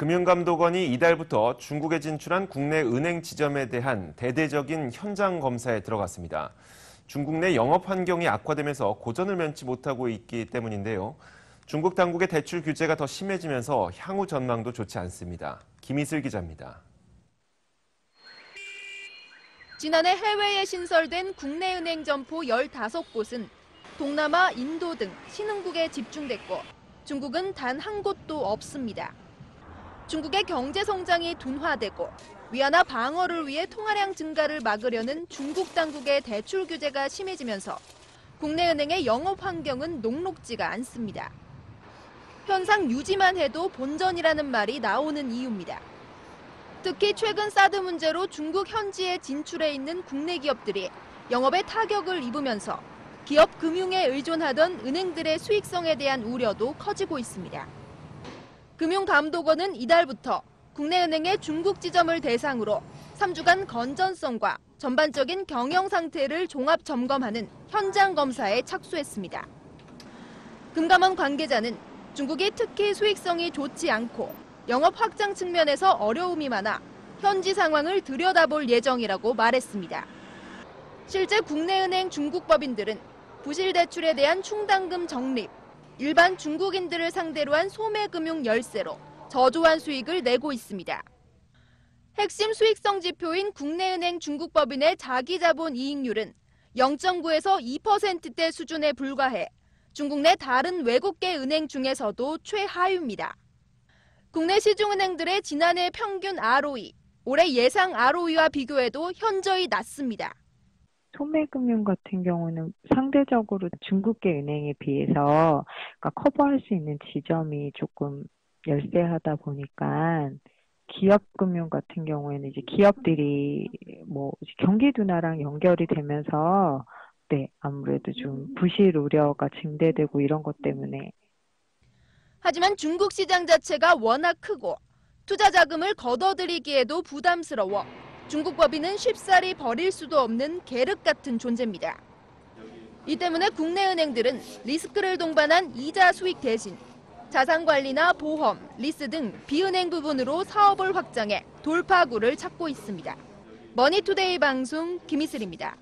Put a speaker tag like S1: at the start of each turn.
S1: 금융감독원이 이달부터 중국에 진출한 국내 은행 지점에 대한 대대적인 현장 검사에 들어갔습니다. 중국 내 영업 환경이 악화되면서 고전을 면치 못하고 있기 때문인데요. 중국 당국의 대출 규제가 더 심해지면서 향후 전망도 좋지 않습니다. 김희슬 기자입니다.
S2: 지난해 해외에 신설된 국내 은행 점포 15곳은 동남아, 인도 등 신흥국에 집중됐고 중국은 단 한 곳도 없습니다. 중국의 경제 성장이 둔화되고 위안화 방어를 위해 통화량 증가를 막으려는 중국 당국의 대출 규제가 심해지면서 국내 은행의 영업 환경은 녹록지가 않습니다. 현상 유지만 해도 본전이라는 말이 나오는 이유입니다. 특히 최근 사드 문제로 중국 현지에 진출해 있는 국내 기업들이 영업에 타격을 입으면서 기업 금융에 의존하던 은행들의 수익성에 대한 우려도 커지고 있습니다. 금융감독원은 이달부터 국내 은행의 중국 지점을 대상으로 3주간 건전성과 전반적인 경영 상태를 종합 점검하는 현장 검사에 착수했습니다. 금감원 관계자는 중국이 특히 수익성이 좋지 않고 영업 확장 측면에서 어려움이 많아 현지 상황을 들여다볼 예정이라고 말했습니다. 실제 국내은행 중국 법인들은 부실 대출에 대한 충당금 적립, 일반 중국인들을 상대로 한 소매금융 열세로 저조한 수익을 내고 있습니다. 핵심 수익성 지표인 국내은행 중국 법인의 자기자본 이익률은 0.9에서 2%대 수준에 불과해 중국 내 다른 외국계 은행 중에서도 최하위입니다. 국내 시중은행들의 지난해 평균 ROE, 올해 예상 ROE와 비교해도 현저히 낮습니다.
S3: 소매금융 같은 경우는 상대적으로 중국계 은행에 비해서 커버할 수 있는 지점이 조금 열세하다 보니까 기업금융 같은 경우에는 이제 기업들이 경기 둔화랑 연결이 되면서 아무래도 좀 부실 우려가 증대되고 이런 것 때문에.
S2: 하지만 중국 시장 자체가 워낙 크고 투자 자금을 걷어들이기에도 부담스러워 중국 법인은 쉽사리 버릴 수도 없는 계륵 같은 존재입니다. 이 때문에 국내 은행들은 리스크를 동반한 이자 수익 대신 자산관리나 보험, 리스 등 비은행 부분으로 사업을 확장해 돌파구를 찾고 있습니다. 머니투데이 방송 김희슬입니다.